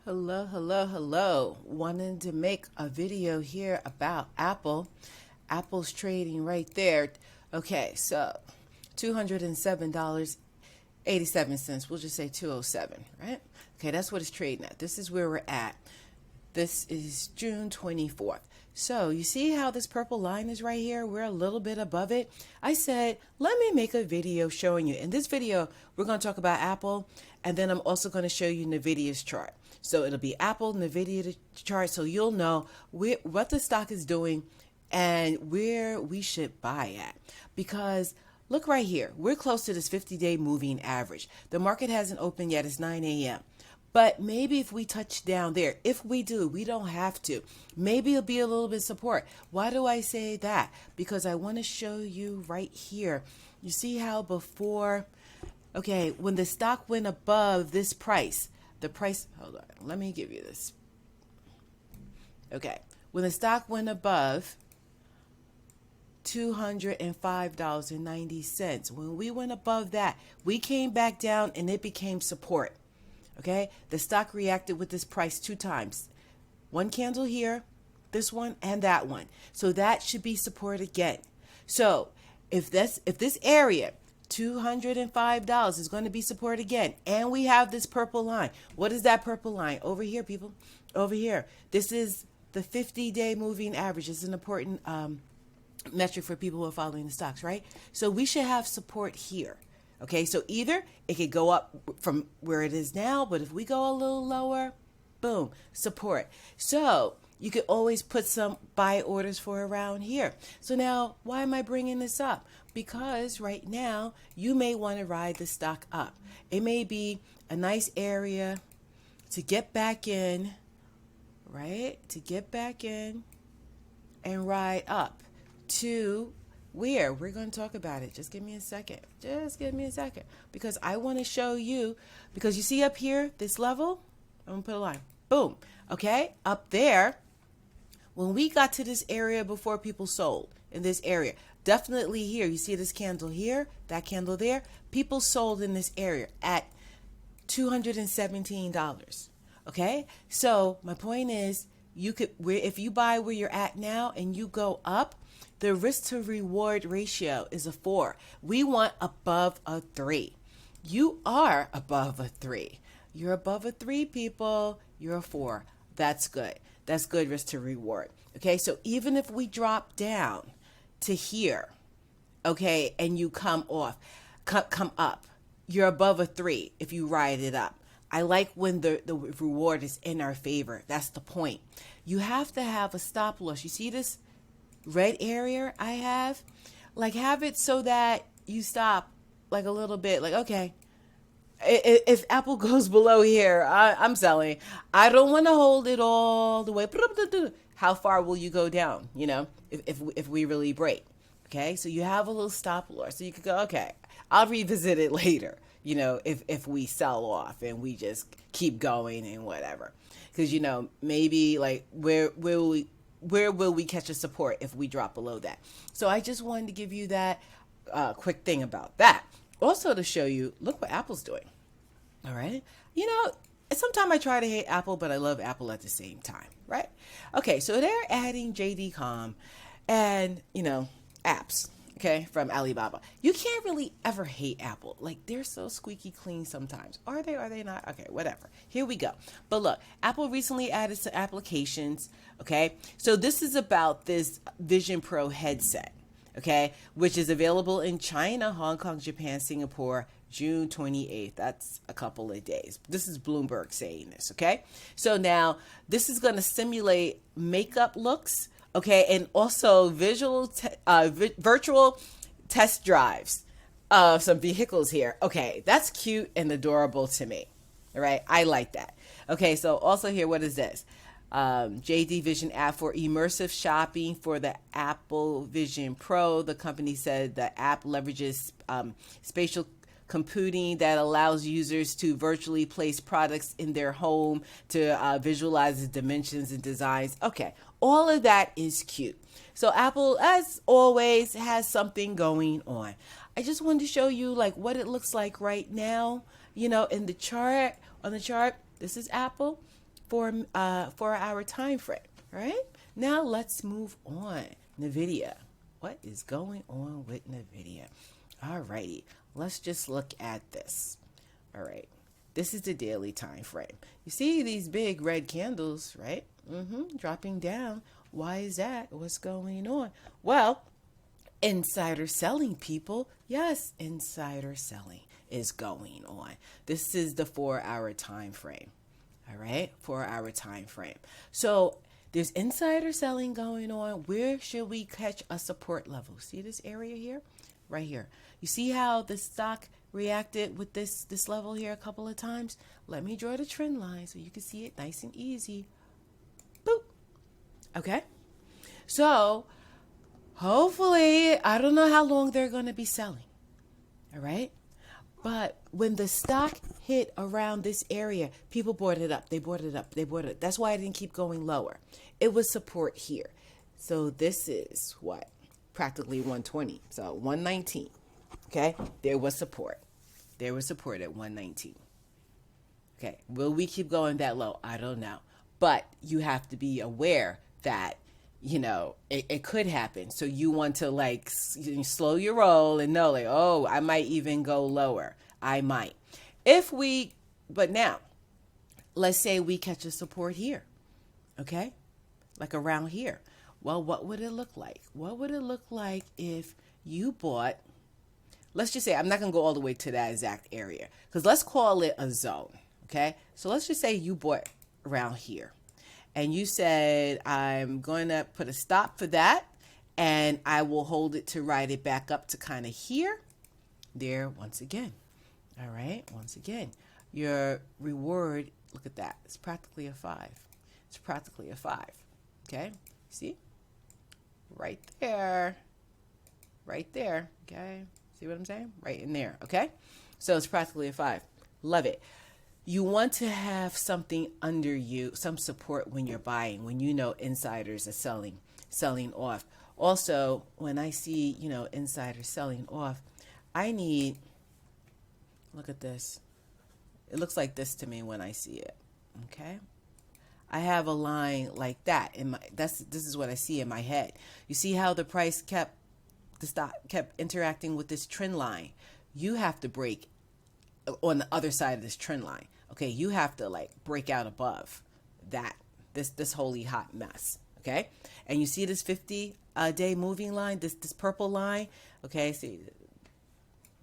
Hello. Wanted to make a video here about Apple. Apple's trading right there. Okay, so $207.87. We'll just say 207, right? Okay, that's what it's trading at. This is where we're at. This is June 24th. So you see how this purple line is right here? We're a little bit above it. I said, let me make a video showing you. In this video, we're going to talk about Apple, and then I'm also going to show you NVIDIA's chart. So it'll be Apple, NVIDIA chart, so you'll know what the stock is doing and where we should buy at. Because look right here, we're close to this 50-day moving average. The market hasn't opened yet, it's 9 a.m. But maybe if we touch down there, if we do, we don't have to. Maybe it'll be a little bit of support. Why do I say that? Because I want to show you right here. You see how before, okay, when the stock went above this price, hold on, let me give you this. Okay, when the stock went above $205.90, when we went above that, we came back down and it became support. Okay, the stock reacted with this price 2 times. One candle here, this one, and that one. So that should be support again. So if this area, $205 is going to be support again, and we have this purple line. What is that purple line? Over here, people. Over here. This is the 50-day moving average. It's an important metric for people who are following the stocks, right? So we should have support here. Okay, so either it could go up from where it is now, but if we go a little lower, boom, support. So you could always put some buy orders for around here. So now, why am I bringing this up? Because right now, you may want to ride the stock up. It may be a nice area to get back in, right? To get back in and ride up to where? We're going to talk about it. Just give me a second. Because I want to show you, because you see up here, this level, I'm going to put a line. Boom. Okay, up there, when we got to this area before people sold in this area, definitely here, you see this candle here, that candle there, people sold in this area at $217. Okay, so my point is, if you buy where you're at now and you go up, the risk to reward ratio is a 4. We want above a 3. You are above a 3. You're above a 3, people. You're a 4. That's good. That's good risk to reward. Okay, so even if we drop down to here, okay, and you come up, you're above a 3 if you ride it up. I like when the reward is in our favor. That's the point. You have to have a stop loss. You see this red area I have? Like, have it so that you stop like a little bit. Like, okay, if Apple goes below here, I'm selling. I don't want to hold it all the way. How far will you go down? You know, if we really break. Okay, so you have a little stop loss. So you could go, okay, I'll revisit it later. You know, if we sell off and we just keep going and whatever. Because, you know, maybe like where will we catch a support if we drop below that? So I just wanted to give you that quick thing about that. Also to show you, look what Apple's doing. All right. You know, sometimes I try to hate Apple, but I love Apple at the same time, right? Okay, so they're adding JD.com and, you know, apps, okay, from Alibaba. You can't really ever hate Apple. Like, they're so squeaky clean sometimes. Are they not? Okay, whatever. Here we go. But look, Apple recently added some applications, okay? So this is about this Vision Pro headset, okay, which is available in China, Hong Kong, Japan, Singapore, June 28th. That's a couple of days. This is Bloomberg saying this, okay? So now this is going to simulate makeup looks, okay, and also virtual test drives of some vehicles here. Okay, that's cute and adorable to me. All right, I like that. Okay, so also here, what is this? JD Vision app for immersive shopping for the Apple Vision Pro. The company said the app leverages spatial computing that allows users to virtually place products in their home to visualize the dimensions and designs. Okay, all of that is cute. So Apple, as always, has something going on. I just wanted to show you like what it looks like right now. You know, in the chart, on the chart, this is Apple. 4 hour time frame. All right. Now let's move on. NVIDIA. What is going on with NVIDIA? All righty. Let's just look at this. All right. This is the daily time frame. You see these big red candles, right? Dropping down. Why is that? What's going on? Well, insider selling, people. Yes, insider selling is going on. This is the 4 hour time frame. All right, 4 hour time frame. So there's insider selling going on. Where should we catch a support level? See this area here? Right here. You see how the stock reacted with this level here a couple of times? Let me draw the trend line so you can see it nice and easy. Boop. Okay. So hopefully, I don't know how long they're going to be selling. All right. But when the stock hit around this area, people bought it up. They bought it up. They bought it up. That's why I didn't keep going lower. It was support here. So this is what? Practically 120. So 119. Okay. There was support. There was support at 119. Okay. Will we keep going that low? I don't know. But you have to be aware that, you know, it could happen. So you want to like slow your roll and know like, oh, I might even go lower. I might. But now, let's say we catch a support here. Okay. Like around here. Well, what would it look like? What would it look like if you bought, let's just say, I'm not going to go all the way to that exact area because let's call it a zone. Okay. So let's just say you bought around here. And you said, I'm going to put a stop for that, and I will hold it to ride it back up to kind of here. There, once again. All right, once again. Your reward, look at that. It's practically a 5. It's practically a 5. Okay, see? Right there. Right there, okay? See what I'm saying? Right in there, okay? So it's practically a 5. Love it. You want to have something under you, some support when you're buying, when you know insiders are selling off. Also, when I see, you know, insiders selling off, I need, look at this. It looks like this to me when I see it. Okay? I have a line like that in my, this is what I see in my head. You see how the stock kept interacting with this trend line. You have to break on the other side of this trend line. Okay, you have to like break out above that, this holy hot mess. Okay, and you see this 50-day moving line, this purple line. Okay, see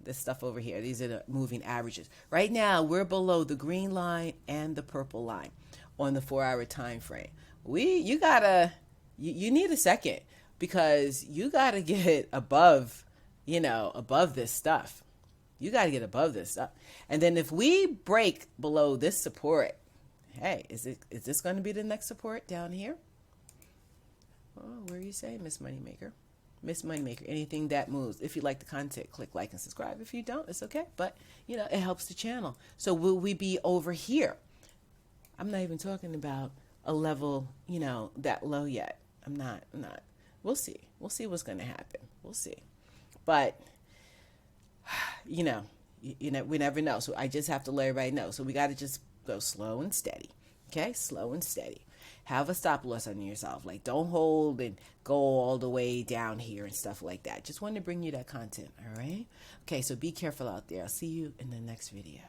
this stuff over here. These are the moving averages. Right now, we're below the green line and the purple line on the 4-hour time frame. You need a second because you gotta get above, above this stuff. You got to get above this stuff. And then if we break below this support, hey, is this going to be the next support down here? Oh, where are you saying, Miss Moneymaker? Miss Moneymaker, anything that moves. If you like the content, click like and subscribe. If you don't, it's okay. But, it helps the channel. So will we be over here? I'm not even talking about a level, that low yet. I'm not. We'll see. We'll see what's going to happen. We'll see. But we never know. So I just have to let everybody know. So we got to just go slow and steady. Okay? Slow and steady. Have a stop loss on yourself. Like, don't hold and go all the way down here and stuff like that. Just wanted to bring you that content. All right? Okay, so be careful out there. I'll see you in the next video.